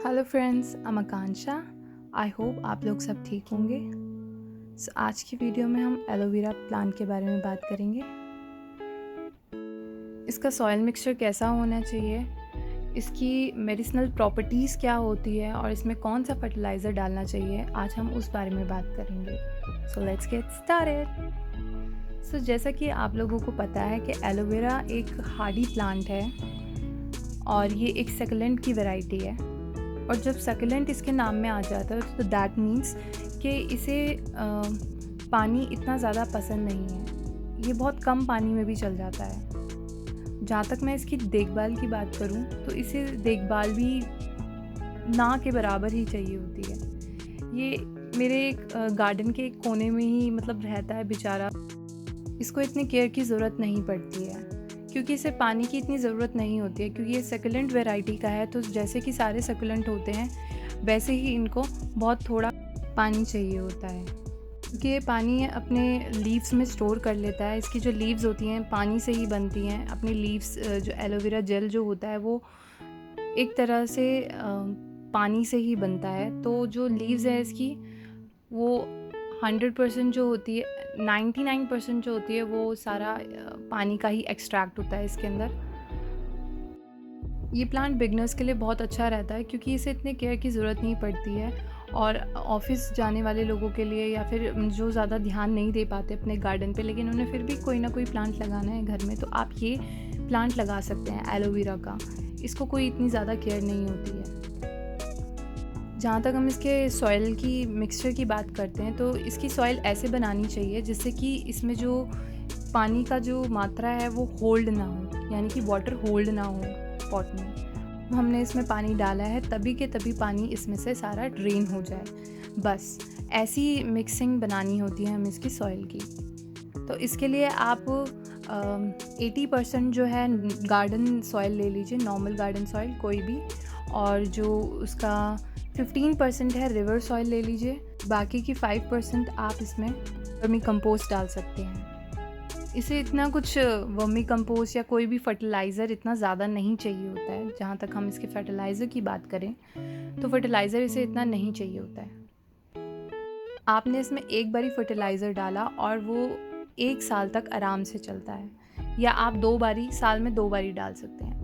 Hello friends, I'm Akanksha. I hope आप लोग सब ठीक होंगे। आज की वीडियो में हम एलोवेरा प्लांट के बारे में बात करेंगे। इसका सॉइल मिक्सचर कैसा होना चाहिए, इसकी मेडिसिनल प्रॉपर्टीज़ क्या होती है और इसमें कौन सा फर्टिलाइज़र डालना चाहिए, आज हम उस बारे में बात करेंगे। So let's get started. जैसा कि आप लोगों को पता है कि एलोवेरा एक हार्डी प्लांट है और ये एक सक्लेंट की वैरायटी है। और जब सक्लेंट इसके नाम में आ जाता है तो दैट मीन्स कि इसे पानी इतना ज़्यादा पसंद नहीं है। ये बहुत कम पानी में भी चल जाता है। जहाँ तक मैं इसकी देखभाल की बात करूँ तो इसे देखभाल भी ना के बराबर ही चाहिए होती है। ये मेरे एक गार्डन के एक कोने में ही रहता है बेचारा। इसको इतनी केयर की ज़रूरत नहीं पड़ती है क्योंकि इसे पानी की इतनी ज़रूरत नहीं होती है, क्योंकि ये सक्लेंट वैरायटी का है। तो जैसे कि सारे सक्लेंट होते हैं वैसे ही इनको बहुत थोड़ा पानी चाहिए होता है, क्योंकि ये पानी अपने लीव्स में स्टोर कर लेता है। इसकी जो लीव्स होती हैं पानी से ही बनती हैं। अपनी लीव्स जो एलोवेरा जेल जो होता है वो एक तरह से पानी से ही बनता है। तो जो लीव्स है इसकी वो 100% जो होती है, 99% जो होती है वो सारा पानी का ही एक्सट्रैक्ट होता है इसके अंदर। ये प्लांट बिगनर्स के लिए बहुत अच्छा रहता है क्योंकि इसे इतने केयर की ज़रूरत नहीं पड़ती है। और ऑफिस जाने वाले लोगों के लिए या फिर जो ज़्यादा ध्यान नहीं दे पाते अपने गार्डन पे, लेकिन उन्हें फिर भी कोई ना कोई प्लांट लगाना है घर में, तो आप ये प्लांट लगा सकते हैं एलोवेरा का। इसको कोई इतनी ज़्यादा केयर नहीं होती है। जहाँ तक हम इसके सॉइल की मिक्सचर की बात करते हैं तो इसकी सॉइल ऐसे बनानी चाहिए जिससे कि इसमें जो पानी का जो मात्रा है वो होल्ड ना हो, यानी कि वाटर होल्ड ना हो पॉट में। हमने इसमें पानी डाला है तभी के तभी पानी इसमें से सारा ड्रेन हो जाए, बस ऐसी मिक्सिंग बनानी होती है हमें इसकी सॉइल की। तो इसके लिए आप 80% जो है गार्डन सॉइल ले लीजिए, नॉर्मल गार्डन सॉइल कोई भी, और जो उसका 15% है रिवर सॉइल ले लीजिए। बाकी की 5% आप इसमें वर्मी कंपोस्ट डाल सकते हैं। इसे इतना कुछ वर्मी कंपोस्ट या कोई भी फर्टिलाइज़र इतना ज़्यादा नहीं चाहिए होता है। जहाँ तक हम इसके फर्टिलाइज़र की बात करें तो फर्टिलाइज़र इसे इतना नहीं चाहिए होता है। आपने इसमें एक बारी फर्टिलाइज़र डाला और वो 1 साल तक आराम से चलता है, या आप 2 बारी साल में 2 बारी डाल सकते हैं।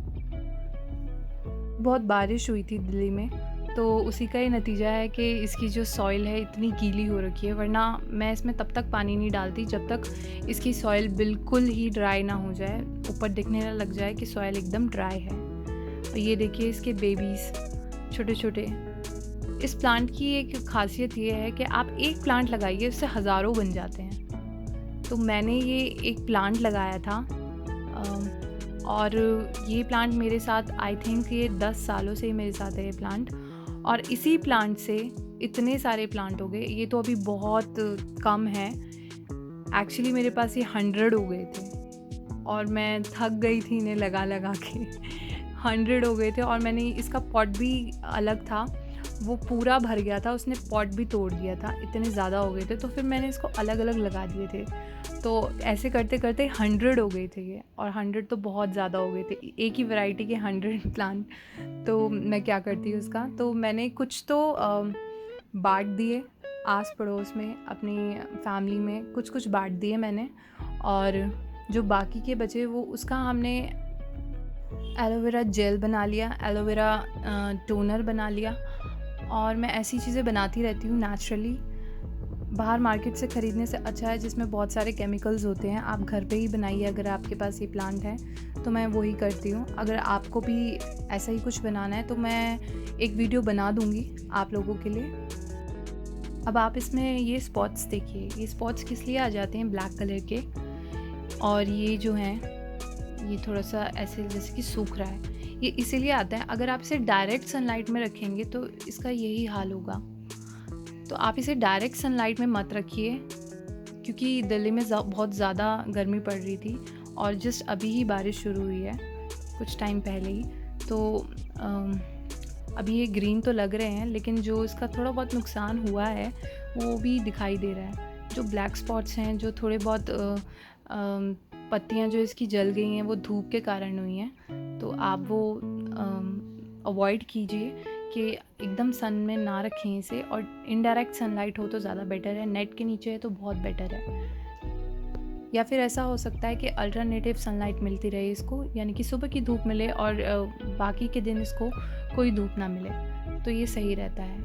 बहुत बारिश हुई थी दिल्ली में, तो उसी का ही नतीजा है कि इसकी जो सॉइल है इतनी गीली हो रखी है। वरना मैं इसमें तब तक पानी नहीं डालती जब तक इसकी सॉइल बिल्कुल ही ड्राई ना हो जाए, ऊपर दिखने ना लग जाए कि सॉइल एकदम ड्राई है। और ये देखिए इसके बेबीज़ छोटे छोटे। इस प्लांट की एक खासियत ये है कि आप एक प्लांट लगाइए उससे हज़ारों बन जाते हैं। तो मैंने ये एक प्लांट लगाया था और ये प्लांट मेरे साथ आई थिंक ये 10 सालों से ही मेरे साथ है ये प्लांट। और इसी प्लांट से इतने सारे प्लांट हो गए। ये तो अभी बहुत कम है, एक्चुअली मेरे पास ये 100 हो गए थे और मैं थक गई थी इन्हें लगा लगा के 100 हो गए थे। और मैंने इसका पॉट भी अलग था, वो पूरा भर गया था, उसने पॉट भी तोड़ दिया था, इतने ज़्यादा हो गए थे। तो फिर मैंने इसको अलग अलग लगा दिए थे। तो ऐसे करते करते 100 हो गए थे ये, और 100 तो बहुत ज़्यादा हो गए थे, एक ही वैरायटी के 100 प्लांट। तो मैं क्या करती हूँ उसका, तो मैंने कुछ तो बांट दिए आस पड़ोस में, अपनी फैमिली में कुछ कुछ बांट दिए मैंने, और जो बाकी के बचे वो उसका हमने एलोवेरा जेल बना लिया, एलोवेरा टोनर बना लिया। और मैं ऐसी चीज़ें बनाती रहती हूँ नेचुरली। बाहर मार्केट से ख़रीदने से अच्छा है जिसमें बहुत सारे केमिकल्स होते हैं। आप घर पे ही बनाइए अगर आपके पास ये प्लांट है, तो मैं वही करती हूँ। अगर आपको भी ऐसा ही कुछ बनाना है तो मैं एक वीडियो बना दूँगी आप लोगों के लिए। अब आप इसमें ये स्पॉट्स देखिए, ये स्पॉट्स किस लिए आ जाते हैं ब्लैक कलर के, और ये जो हैं ये थोड़ा सा ऐसे जैसे कि सूख रहा है, ये इसीलिए आता है। अगर आप इसे डायरेक्ट सनलाइट में रखेंगे तो इसका यही हाल होगा। तो आप इसे डायरेक्ट सनलाइट में मत रखिए, क्योंकि दिल्ली में बहुत ज़्यादा गर्मी पड़ रही थी और जस्ट अभी ही बारिश शुरू हुई है कुछ टाइम पहले ही। तो अभी ये ग्रीन तो लग रहे हैं, लेकिन जो इसका थोड़ा बहुत नुकसान हुआ है वो भी दिखाई दे रहा है। जो ब्लैक स्पॉट्स हैं, जो थोड़े बहुत पत्तियां जो इसकी जल गई हैं वो धूप के कारण हुई हैं। तो आप वो अवॉइड कीजिए, कि एकदम सन में ना रखें इसे, और इनडायरेक्ट सनलाइट हो तो ज़्यादा बेटर है, नेट के नीचे है तो बहुत बेटर है। या फिर ऐसा हो सकता है कि अल्टरनेटिव सनलाइट मिलती रहे इसको, यानी कि सुबह की धूप मिले और बाकी के दिन इसको कोई धूप ना मिले, तो ये सही रहता है।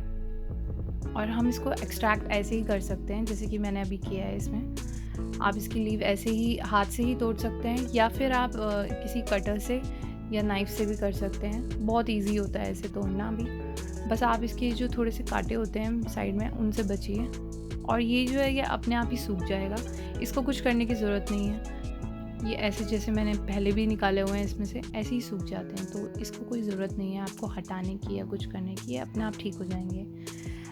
और हम इसको एक्सट्रैक्ट ऐसे ही कर सकते हैं जैसे कि मैंने अभी किया है इसमें। आप इसकी लीव ऐसे ही हाथ से ही तोड़ सकते हैं, या फिर आप किसी कटर से या नाइफ़ से भी कर सकते हैं। बहुत ईज़ी होता है इसे तोड़ना भी। बस आप इसके जो थोड़े से कांटे होते हैं साइड में, उनसे बचिए, और ये जो है ये अपने आप ही सूख जाएगा। इसको कुछ करने की ज़रूरत नहीं है। ये ऐसे जैसे मैंने पहले भी निकाले हुए हैं इसमें से, ऐसे ही सूख जाते हैं, तो इसको कोई ज़रूरत नहीं है आपको हटाने की या कुछ करने की, ये अपने आप ठीक हो जाएंगे।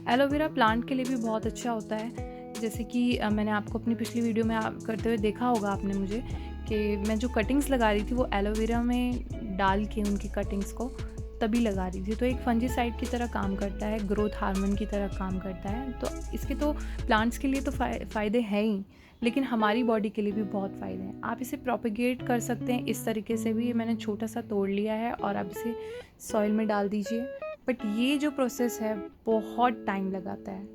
एलोवेरा प्लांट के लिए भी बहुत अच्छा होता है। जैसे कि मैंने आपको अपनी पिछली वीडियो में करते हुए देखा होगा आपने मुझे, कि मैं जो कटिंग्स लगा रही थी वो एलोवेरा में डाल के उनकी कटिंग्स को तभी लगा रही थी। तो एक फंजीसाइड की तरह काम करता है, ग्रोथ हार्मोन की तरह काम करता है। तो इसके तो प्लांट्स के लिए तो फ़ायदे हैं ही, लेकिन हमारी बॉडी के लिए भी बहुत फ़ायदे हैं। आप इसे प्रोपेगेट कर सकते हैं इस तरीके से भी। मैंने छोटा सा तोड़ लिया है और आप इसे सॉइल में डाल दीजिए। बट ये जो प्रोसेस है बहुत टाइम लगाता है,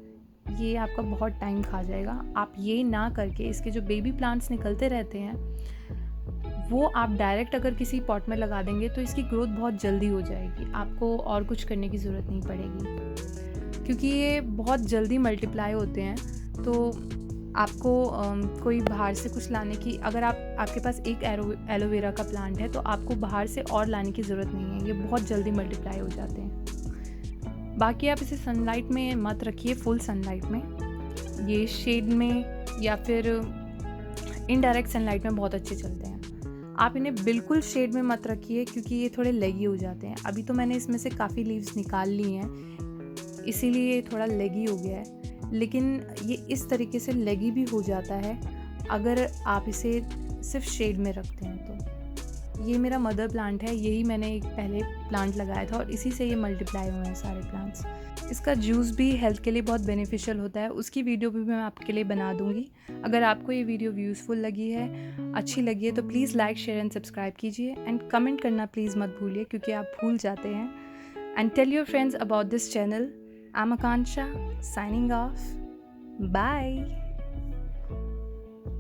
ये आपका बहुत टाइम खा जाएगा। आप ये ना करके इसके जो बेबी प्लांट्स निकलते रहते हैं वो आप डायरेक्ट अगर किसी पॉट में लगा देंगे तो इसकी ग्रोथ बहुत जल्दी हो जाएगी। आपको और कुछ करने की ज़रूरत नहीं पड़ेगी, क्योंकि ये बहुत जल्दी मल्टीप्लाई होते हैं। तो आपको कोई बाहर से कुछ लाने की, अगर आपके पास एक एलोवेरा का प्लांट है तो आपको बाहर से और लाने की ज़रूरत नहीं है, ये बहुत जल्दी मल्टीप्लाई हो जाते हैं। बाकी आप इसे सनलाइट में मत रखिए, फुल सनलाइट में। ये शेड में या फिर इनडायरेक्ट सनलाइट में बहुत अच्छे चलते हैं। आप इन्हें बिल्कुल शेड में मत रखिए, क्योंकि ये थोड़े लेगी हो जाते हैं। अभी तो मैंने इसमें से काफ़ी लीव्स निकाल ली हैं, इसीलिए ये थोड़ा लेगी हो गया है। लेकिन ये इस तरीके से लेगी भी हो जाता है अगर आप इसे सिर्फ शेड में रखते हैं तो। ये मेरा मदर प्लांट है, यही मैंने एक पहले प्लांट लगाया था और इसी से ये मल्टीप्लाई हुए हैं सारे प्लांट्स। इसका जूस भी हेल्थ के लिए बहुत बेनिफिशियल होता है, उसकी वीडियो भी मैं आपके लिए बना दूंगी। अगर आपको ये वीडियो यूज़फुल लगी है, अच्छी लगी है, तो please like, share and subscribe कीजिए, एंड कमेंट करना प्लीज़ मत भूलिए, क्योंकि आप भूल जाते हैं। And tell your friends about this channel. I am Akanksha, signing off. Bye.